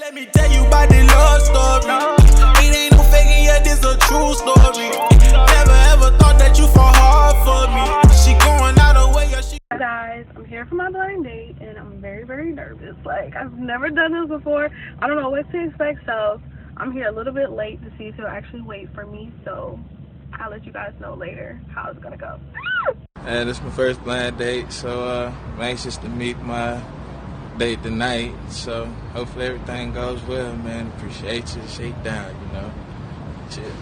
Let me tell you about the love story. It ain't no faking yet, this a true story. Never ever thought that you fall hard for me. She going out of way, yeah, she. Hi guys, I'm here for my blind date and I'm very, very nervous. Like, I've never done this before. I don't know what to expect, so I'm here a little bit late to see if he'll actually wait for me. So I'll let you guys know later how it's gonna go. And this is my first blind date, so I'm anxious to meet my date tonight. So hopefully everything goes well, man. Appreciate you. Shakedown, you know. Shit.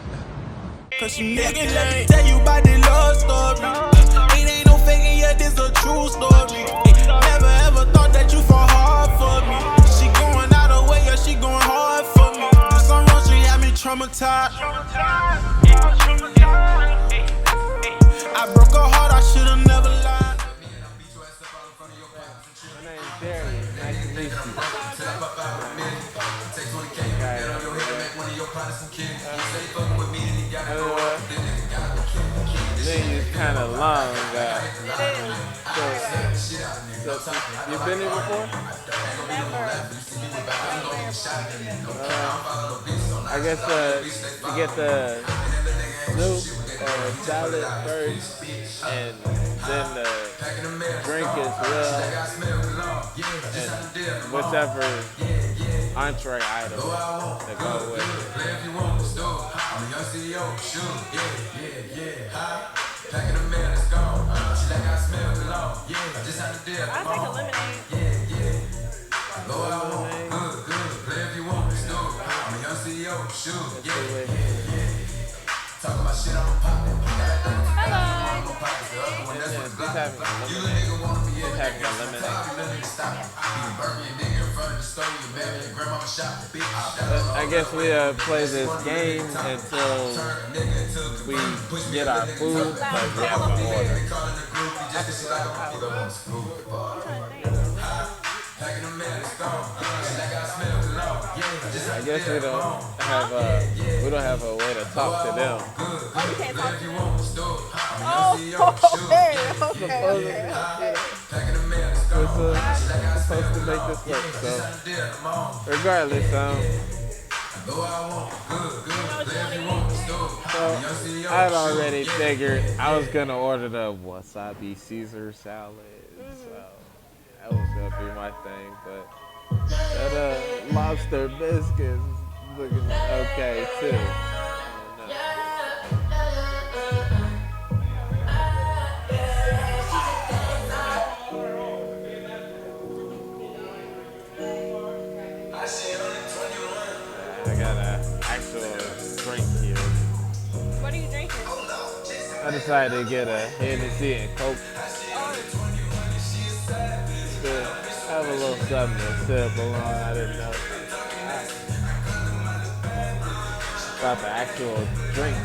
Cause you nigga, let me tell you about the love story. It ain't no faking yet, this a true story. Never ever thought that you fall hard for me. She going out of way, yeah, she going hard for me. Do some wrong, she had me traumatized. I broke her heart, I should've never lied. My name's Darius. Nice to meet you. Menu's kind of long, so you been here before? I guess to get the soup or salad first, and then the drink as well, and whichever entree item to go with it. I'll take a lemonade. I guess we play this game until we get our food, but we have to order. I guess we don't have a way to talk to them. Oh, you can't talk to them? Oh, okay. We're supposed to make this work, so regardless, so I'd already figured I was gonna order the wasabi Caesar salad, so that was gonna be my thing, but that lobster biscuit is looking okay too. I got an actual drink here. What are you drinking? I decided to get a Hennessy and Coke. To have a little something to sip along. I didn't know about the actual drink.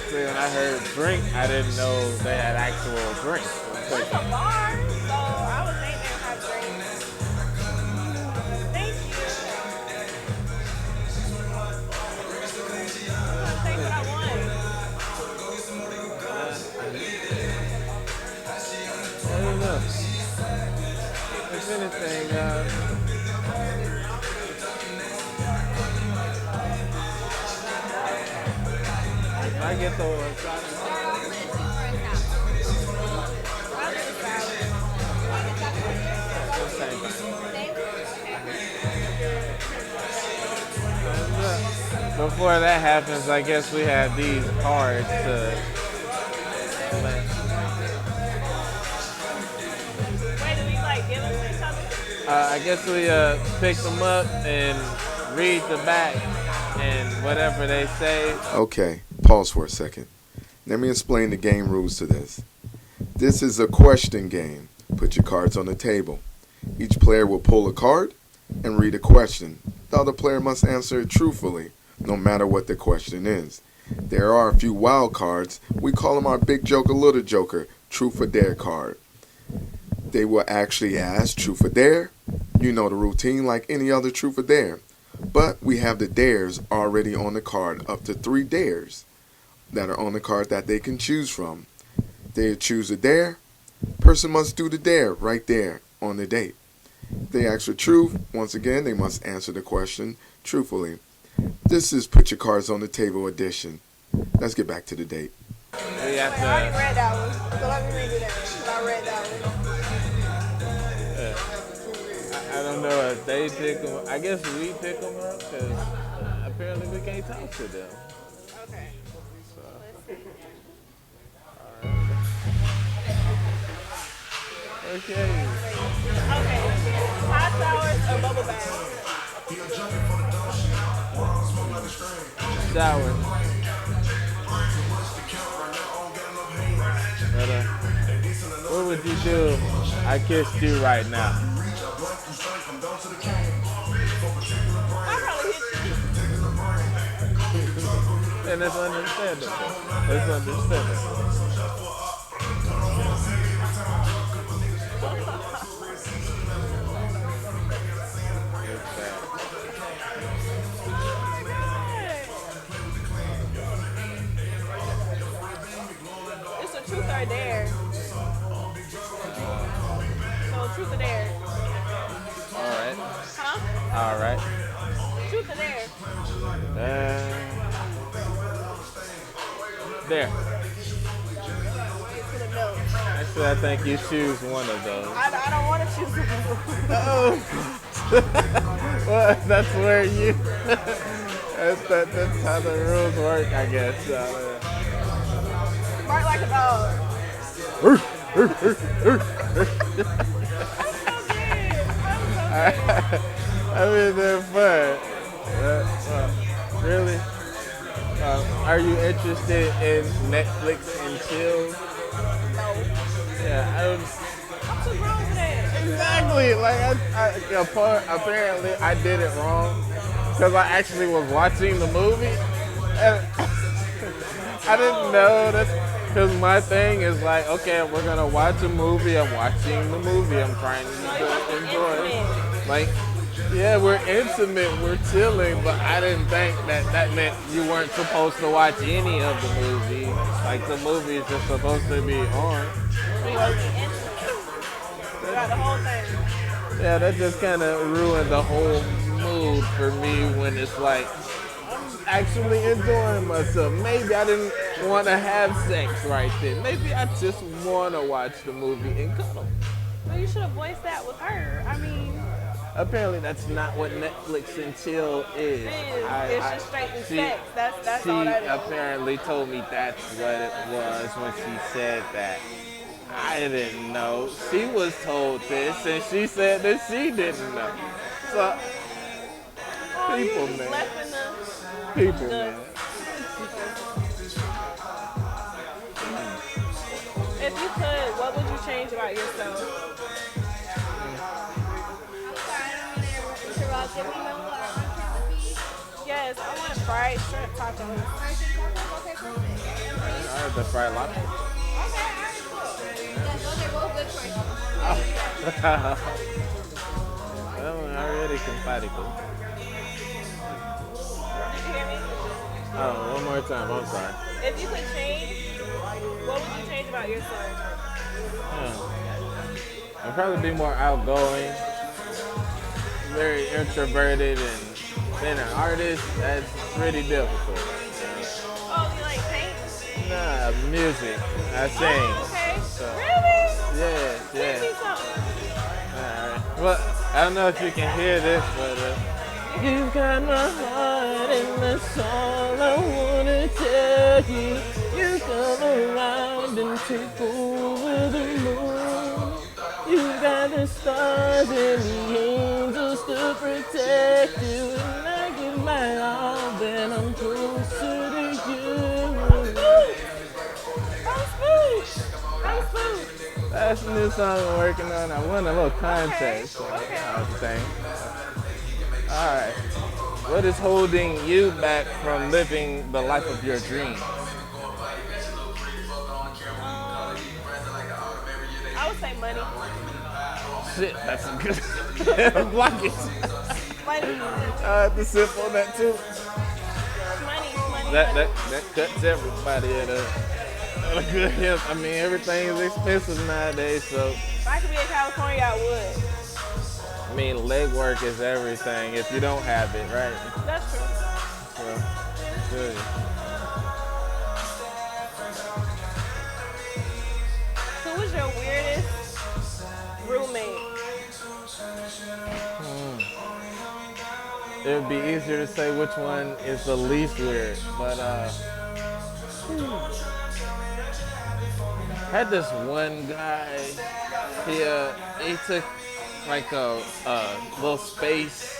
See, when I heard drink, I didn't know they had actual drinks. It's a bar, so I would think they would have drinks. Thank you. I'm gonna take what I want. I don't know. If anything, I get the before that happens, I guess we have these cards to. Wait, do we like give them to each other? I guess we pick them up and read the back and whatever they say. Okay, pause for a second. Let me explain the game rules to this. This is a question game. Put your cards on the table. Each player will pull a card and read a question. The other player must answer it truthfully, no matter what the question is. There are a few wild cards. We call them our big joker, little joker, truth or dare card. They will actually ask truth or dare. You know the routine like any other truth or dare. But we have the dares already on the card, up to 3 dares that are on the card that they can choose from. They choose a dare. Person must do the dare right there on the date. If they ask for truth, once again, they must answer the question truthfully. This is Put Your Cards on the Table edition. Let's get back to the date. We Wait, have I already to. read that one. So let me redo that. 'Cause I read that one. I don't know if they pick them. I guess we pick them up because apparently we can't talk to them. Okay. So, Let's see. okay. Okay. Hot showers or bubble baths? Shower. But, what would you do? I kissed you right now. I probably hit you. And it's understandable. It's understandable. It's a truth or dare. So truth or dare. Alright. Huh? Alright. Truth or dare. There. Get to the milk. Actually, I think you choose one of those. I don't want to choose one. Oh. Well, that's where you. That's how the rules work, I guess. Bark like a dog. I mean, they're fun. Really? Are you interested in Netflix and chill? No. Yeah, I'm too grown for that. exactly. Like, apparently, I did it wrong because I actually was watching the movie, and I didn't know that. Because my thing is like, okay, we're gonna watch a movie. I'm watching the movie. I'm trying to enjoy. Like, yeah, we're intimate, we're chilling, but I didn't think that meant you weren't supposed to watch any of the movie. Like, the movie is just supposed to be on. We wasn't intimate. We got the whole thing. Yeah, that just kind of ruined the whole mood for me when it's like, I'm actually enjoying myself. Maybe I didn't want to have sex right then. Maybe I just want to watch the movie and cuddle. Well, you should have voiced that with her. I mean, Apparently, that's not what Netflix and chill is. it's just straight to sex. That's all that is. She apparently told me that's what it was when she said that. I didn't know. She was told this, and she said that she didn't know. So, people, you man. left in the People, man. If you could, what would you change about yourself? Yes, I want fried shrimp tacos. I heard the fried lobster. Well, I'm already compatible. Did you hear me? Oh, one more time. I'm sorry. If you could change, what would you change about yourself? I'd probably be more outgoing, very introverted, and being an artist, that's pretty difficult. Oh, you like paint? Nah, music. I sing. Oh, okay. So, Really? yeah, Sing me yeah. something. Alright. Well, I don't know if you can hear this, but you got my heart and that's all I wanna tell you. You come around and take over the moon. You got the stars and the angels to protect you. And I give my all, then I'm closer to you. I'm smooth. That's the new song I'm working on. I won a little contest. So I was saying. Alright. What is holding you back from living the life of your dreams? I would say money. Shit, that's a good block it. Money. I have to sip on that too. Money. That cuts everybody at a good hip. I mean, everything is expensive nowadays, so If I could be in California, I would. I mean, legwork is everything if you don't have it, right? That's true. So, good. Who was your weirdest roommate? It would be easier to say which one is the least weird, but had this one guy. He took like a little space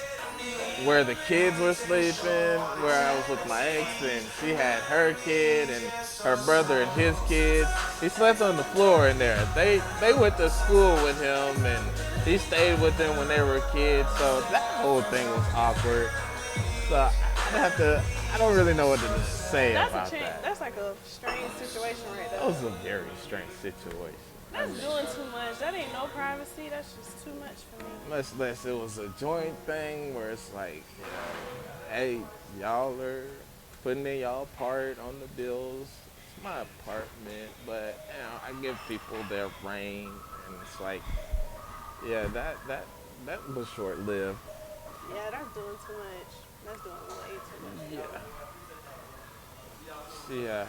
where the kids were sleeping, where I was with my ex, and she had her kid and her brother and his kids. He slept on the floor in there. They went to school with him, and he stayed with them when they were kids. So that whole thing was awkward. So I don't really know what to say about that. That's like a strange situation right there. That was a very strange situation. That's doing too much. That ain't no privacy. That's just too much for me. Much less it was a joint thing where it's like, you know, hey, y'all are putting in y'all part on the bills. It's my apartment, but you know, I give people their reign, and it's like, yeah, that was short lived. Yeah, that's doing too much. That's doing way too much. Yeah. Yeah.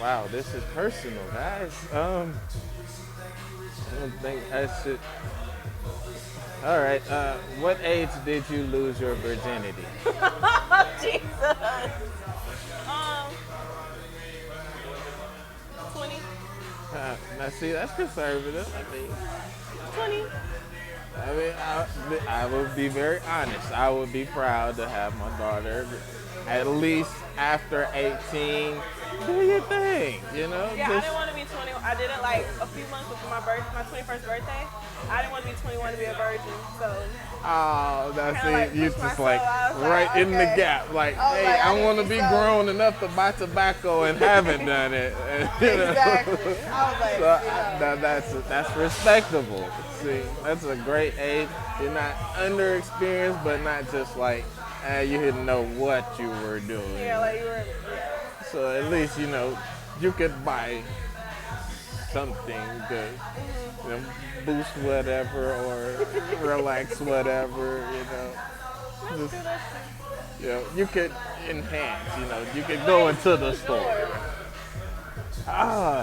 Wow, this is personal, guys. I don't think I should. All right. What age did you lose your virginity? Jesus. 20. Now, see, that's conservative. 20. I would be very honest. I would be proud to have my daughter at least after 18. Do your thing, you know? Yeah, I didn't want to be 21. I did it like a few months before my 21st birthday. I didn't want to be 21 to be a virgin, so. Oh, that's Kinda, it. like, You pushed just myself. I was right like, in the okay. gap. Like, I was hey, like, I I need want to to be stop. grown enough to buy tobacco and haven't done it. You know? Exactly. I was like, So that's respectable. See, that's a great age. You're not underexperienced, but not just like you didn't know what you were doing. yeah, like you were. So at least you know you could buy something to you know, boost whatever or relax whatever. You know, just, you know, you could enhance. You know, you could go into the store.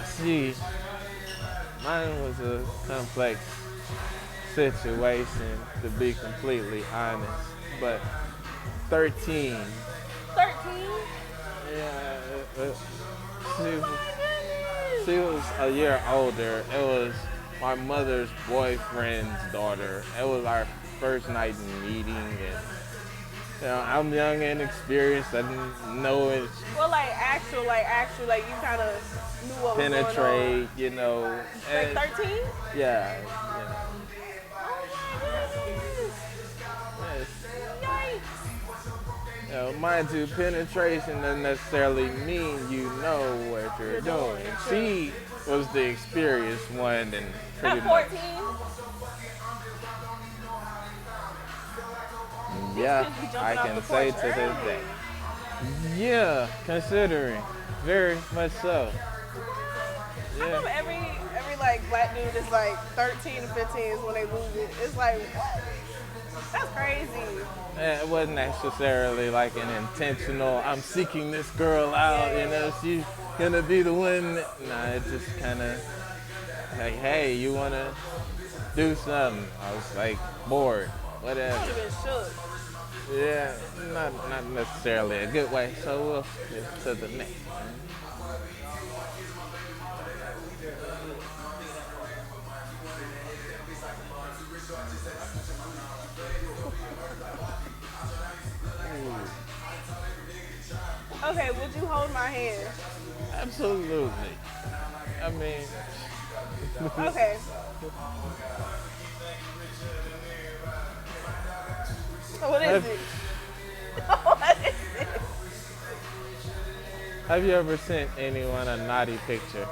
See, mine was a complex situation, to be completely honest. But 13. 13? Yeah, she was a year older. It was my mother's boyfriend's daughter. It was our first night meeting, and you know, I'm young and experienced. I didn't know it. Well, like actual, you kind of knew what was going on. Penetrate, you know. Like 13? Yeah. Yikes. You know, mind you, penetration doesn't necessarily mean you know what you're doing. She was the experienced one, and pretty At much. 14? Yeah, I can say to this day. Yeah, considering, very much so. I know every like black dude is like 13 and 15 is when they lose it. It's like, what? That's crazy. It wasn't necessarily like an intentional, I'm seeking this girl out, you know, she's gonna be the one. Nah, it just kind of like, hey, you wanna do something? I was like, bored, I whatever. would have been shook. Yeah, not necessarily a good way, so we'll get to the next. Okay, would you hold my hand? Absolutely. I mean, Okay. What is it? What is it? have you ever sent anyone a naughty picture?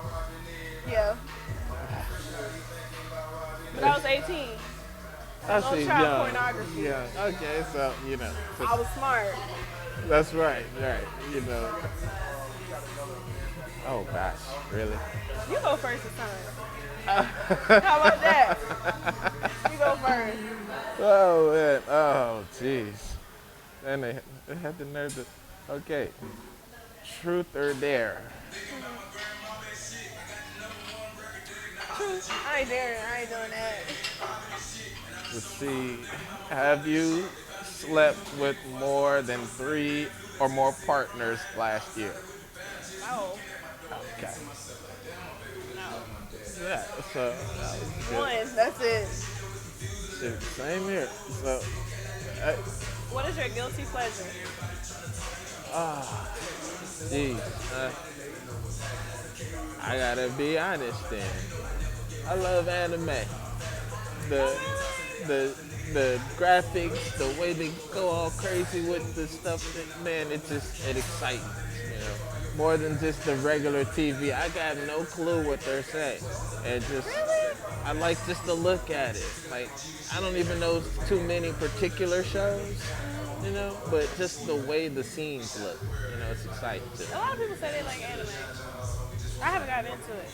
Yeah. But I was 18. I No see, child young. pornography. Yeah, okay, so, you know. I was smart. That's right, you know. Oh, gosh, really? You go first this time. How about that? You go first. Oh man. Oh jeez. And they had the nerve to. Okay. Truth or dare? Truth. I ain't daring. I ain't doing that. Let's see. Have you slept with more than 3 or more partners last year? No. Okay. No. Yeah. So that was good. One. That's it. Shoot, same here. So. I, What is your guilty pleasure? Geez, I gotta be honest then. I love anime. The the the graphics, the way they go all crazy with the stuff that man, it excites me, you know. More than just the regular TV. I got no clue what they're saying. And just I like just to look at it. Like I don't even know too many particular shows, you know, but just the way the scenes look, you know, it's exciting too. A lot of people say they like anime. I haven't gotten into it.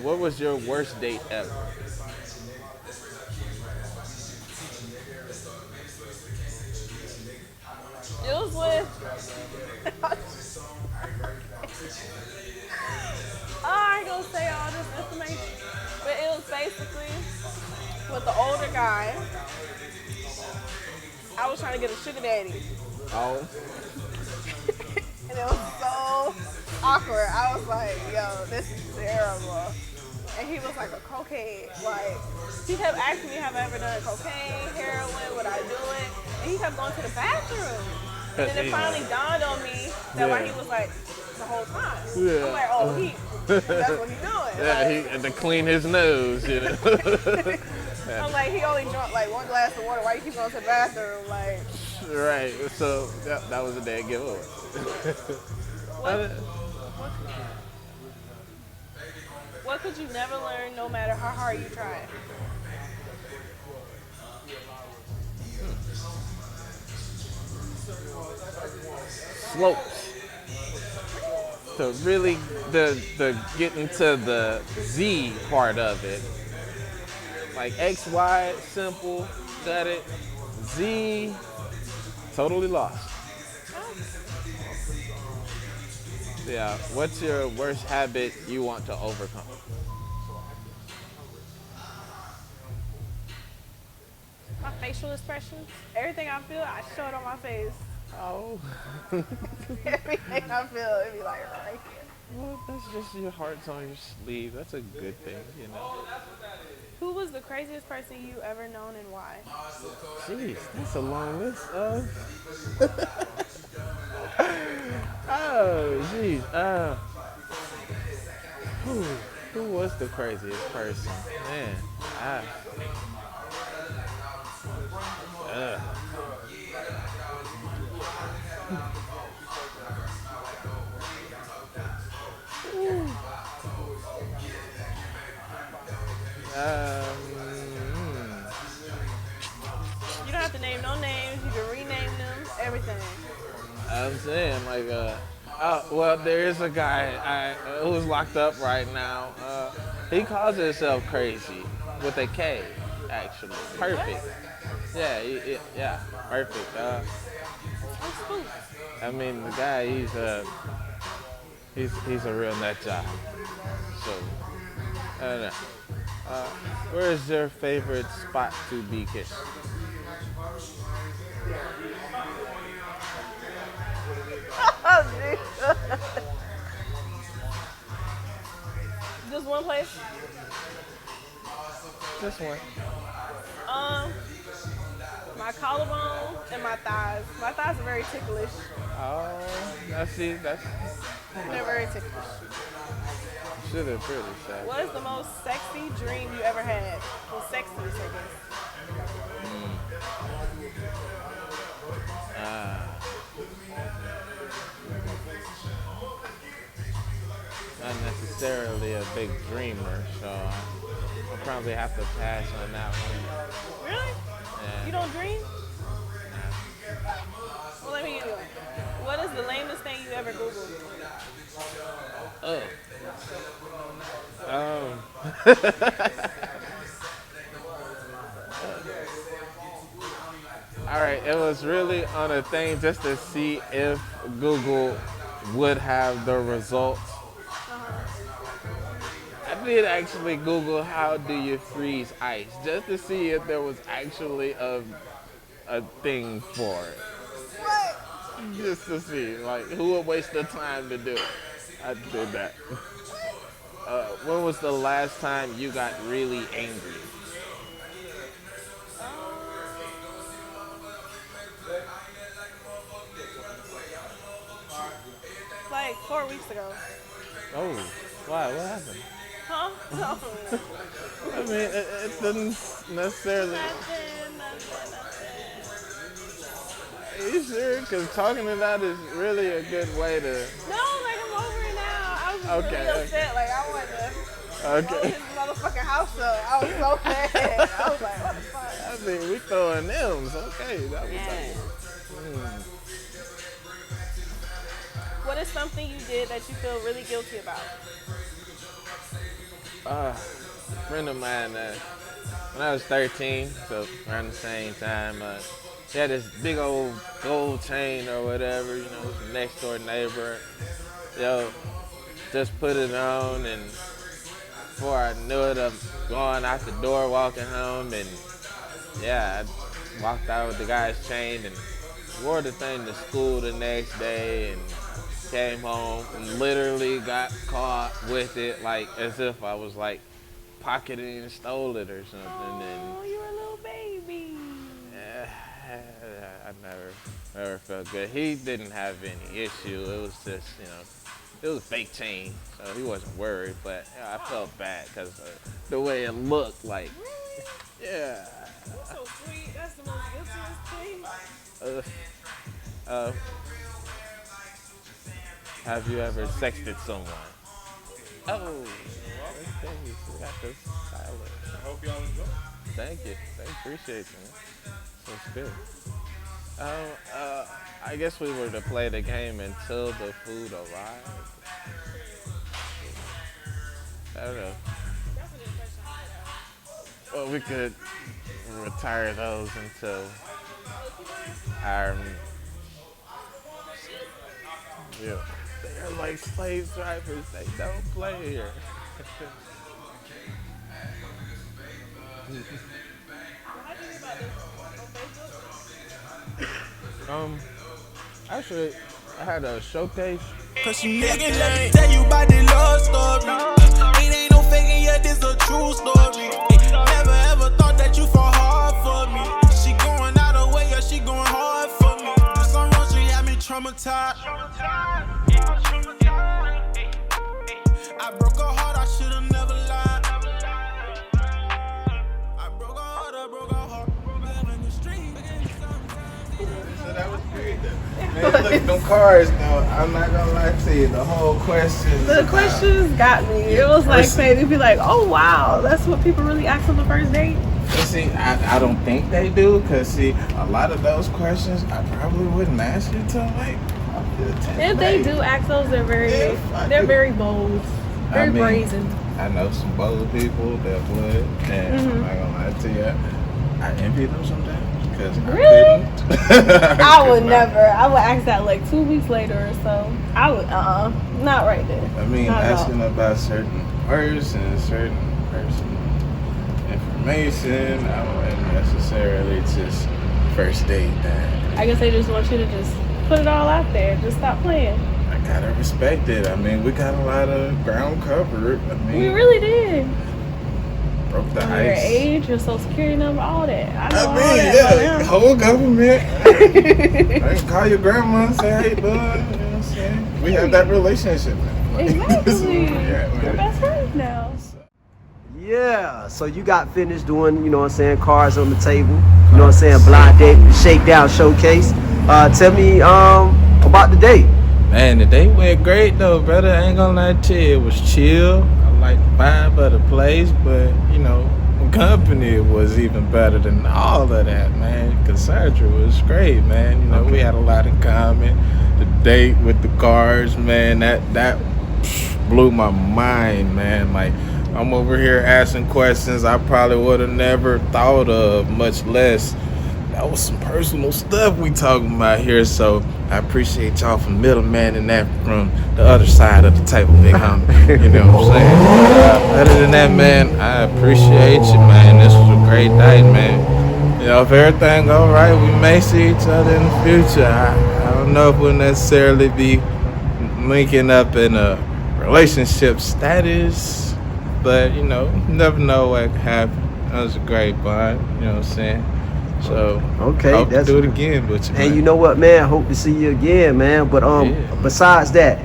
What was your worst date ever? It was with. Oh, I ain't gonna say all this information, but it was basically with the older guy. I was trying to get a sugar daddy, Oh, and it was so awkward. I was like, "Yo, this is terrible." And he was like a cocaine. Like he kept asking me, "Have I ever done cocaine, heroin? Would I do it?" And he kept going to the bathroom. And then it finally dawned on me that why he was like the whole time. Yeah. I'm like, "Oh, that's what he's doing." yeah, Like, he had to clean his nose, you know. I'm like, he only drank like 1 glass of water. Why you keep going to the bathroom? Like, Right. So that was a dead giveaway. what could you never learn no matter how hard you try? Slopes. So really, the getting to the Z part of it, like X, Y, simple, got it. Z, totally lost. Yeah. What's your worst habit you want to overcome? My facial expressions, everything I feel, I show it on my face. Oh. Everything I feel, it be like right here. Well, that's just your heart's on your sleeve. That's a good thing, you know. Who was the craziest person you ever known and why? Jeez, that's a long list of. Oh, jeez. Who was the craziest person? Man, You don't have to name no names. You can rename them. Everything. I'm saying like, well, there is a guy who's locked up right now. He calls himself Crazy with a K, actually. Perfect. Yeah, yeah, perfect. I'm spooked. I mean, the guy, he's a real nut job. So, I don't know. Where is your favorite spot to be kissed? Oh, Jesus. Just one place? Just one. My collarbone and my thighs. My thighs are very ticklish. Oh, I see. That's They're very ticklish. should have pretty sad. What is the most sexy dream you ever had? Well, sexiest, I guess. Not necessarily a big dreamer, so I'll probably have to pass on that one. Really? Yeah. You don't dream? Well, let me give you one. What is the lamest thing you ever Googled? All right, it was really on a thing just to see if Google would have the results. I did actually Google how do you freeze ice just to see if there was actually a thing for it. What? Just to see, like, who would waste the time to do it. I did that. When was the last time you got really angry? Like 4 weeks ago. Oh, why? What happened? Huh? No. I mean, it didn't necessarily. Nothing. Are you sure? Because talking it out is really a good way to. No, like I'm over it now. I was just Okay, really upset. Like I wanted to blow Okay. his motherfucking house up. I was so mad. I was like, what the fuck? I mean, we throwing M's. Okay, that was Yeah. What is something you did that you feel really guilty about? A friend of mine, when I was 13, so around the same time, he had this big old gold chain or whatever, his next door neighbor. Yo, just put it on, and before I knew it, I'm going out the door, walking home, and yeah, I walked out with the guy's chain and wore the thing to school the next day, and came home and literally got caught with it, like as if I was like pocketing and stole it or something. Oh, you were a little baby. And I never felt good. He didn't have any issue. It was just, it was a fake chain, so he wasn't worried. But I felt bad because the way it looked, like, yeah. That's so sweet. That's the most guiltiest thing. Have you ever sexted someone? Oh, okay. We got this silent. I hope y'all enjoy. Thank you. Appreciate you, man. That's good. I guess we were to play the game until the food arrived. I don't know. Well, we could retire those until our. Yeah. They're like slave drivers. They don't play here. Actually, I had a showcase. Cause you niggas let me tell you about the love story. It ain't no faking, yeah, this a true story. Never ever thought that you fall hard for me. She going out of way, yeah, she going hard for me. Some wrong, she had me traumatized. I broke her heart, I should've never lied. I broke her heart. Live in the street. So that was great. Man, look, them cars, though, I'm not gonna lie to you, the whole question. The questions got me. It was like saying, they'd be like, oh wow, that's what people really ask on the first date? See, I don't think they do, because, see, a lot of those questions I probably wouldn't ask you till, like, after the 10th If they grade. do ask those, they're very bold. Very brazen. I know some bold people that would, and I'm not gonna lie to you, I envy them sometimes, because Really? I couldn't. I would never. I would ask that like 2 weeks later or so. I would, not right there. I mean, Not at all. asking about certain person information, I wouldn't necessarily just first date that. I guess they just want you to just put it all out there. Just stop playing. I gotta respect it. I mean, we got a lot of ground covered. I mean, We really did. broke the Your ice. age, your social security number, all that. I know I all mean, that by yeah, now. whole government. I can call your grandma and say, hey, bud. You know what I'm saying? We have that relationship now. Exactly. Yeah, We're best friends now. Yeah, so you got finished doing, cards on the table, blind date, shakedown showcase. Tell me about the date. Man, the day went great though, brother. I ain't gonna lie to you. It was chill. I like the vibe of the place, but the company was even better than all of that, man. Cassandra was great, man. We had a lot in common. The date with the cards, man, that blew my mind, man. Like, I'm over here asking questions I probably would have never thought of, much less that was some personal stuff we talking about here. So I appreciate y'all for middleman and that from the other side of the table, big homie. You know what I'm saying? Other than that, man, I appreciate you, man. This was a great night, man. You know, if everything go right, we may see each other in the future. I don't know if we'll necessarily be linking up in a relationship status, but you know, you never know what could happen. That was a great bond, you know what I'm saying? So Okay, hope that's to do it again with you, man. And you know what, man? Hope to see you again, man. But Yeah. besides that,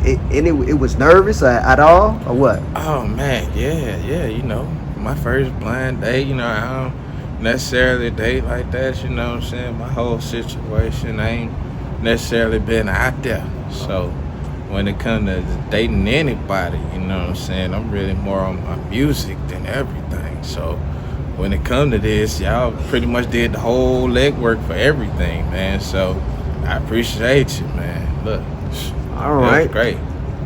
it was nervous at all, or what? Oh man, yeah, you know, my first blind date, you know, I don't necessarily date like that, you know what I'm saying? My whole situation ain't necessarily been out there. So when it comes to dating anybody, you know what I'm saying, I'm really more on my music than everything. So when it comes to this, y'all pretty much did the whole legwork for everything, man. So I appreciate you, man. Look, All that right. was great.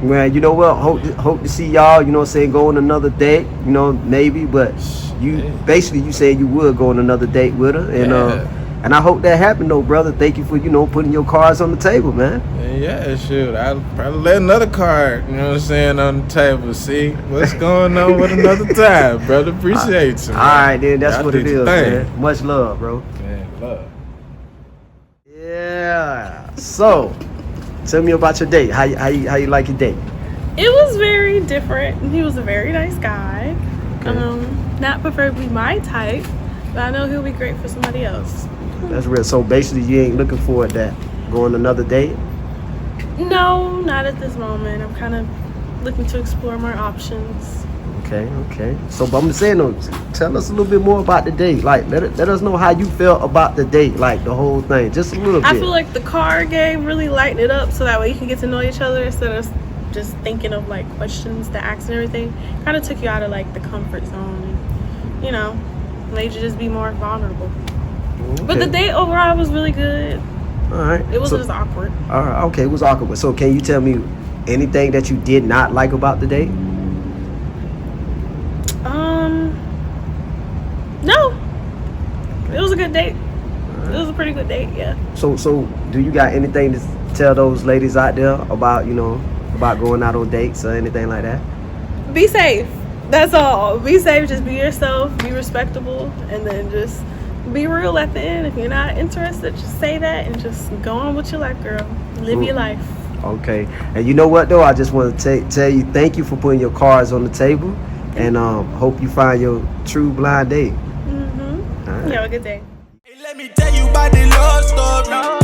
Well, you know what? Hope to see y'all, you know what I'm saying, go on another date, you know, maybe, but you Yeah. basically you said you would go on another date with her, and Yeah. and I hope that happened though, brother. Thank you for, you know, putting your cards on the table, man. Yeah, shoot. I'll probably let another card, you know what I'm saying, on the table. See what's going on with another time, brother. Appreciate you. All man. right, then that's Y'all what it did your is, thing. man. Much love, bro. Man, love. Yeah. So, tell me about your date. How you like your date? It was very different. He was a very nice guy. Okay. Not preferably my type, but I know he'll be great for somebody else. That's real. So basically, you ain't looking forward to that going another date. No, not at this moment. I'm kind of looking to explore more options. Okay. So, but I'm saying though, tell us a little bit more about the date. Like, let us know how you felt about the date, like the whole thing, just a little bit. I feel like the card game really lightened it up so that way you can get to know each other instead of just thinking of like questions to ask and everything. Kind of took you out of like the comfort zone and, you know, made you just be more vulnerable. But the date overall was really good. All right. It was So- just awkward. all right. Okay, it was awkward. So, can you tell me anything that you did not like about the date? No. It was a good date. It was a pretty good date, yeah. So do you got anything to tell those ladies out there about, you know, about going out on dates or anything like that? Be safe. That's all. Be safe. Just be yourself. Be respectable. And then just be real at the end. If you're not interested, just say that and just go on with your life, girl. Live your life. Okay. And you know what though? I just want to tell you thank you for putting your cards on the table, and hope you find your true blind date. You have a good day. Hey, let me tell you about the love story.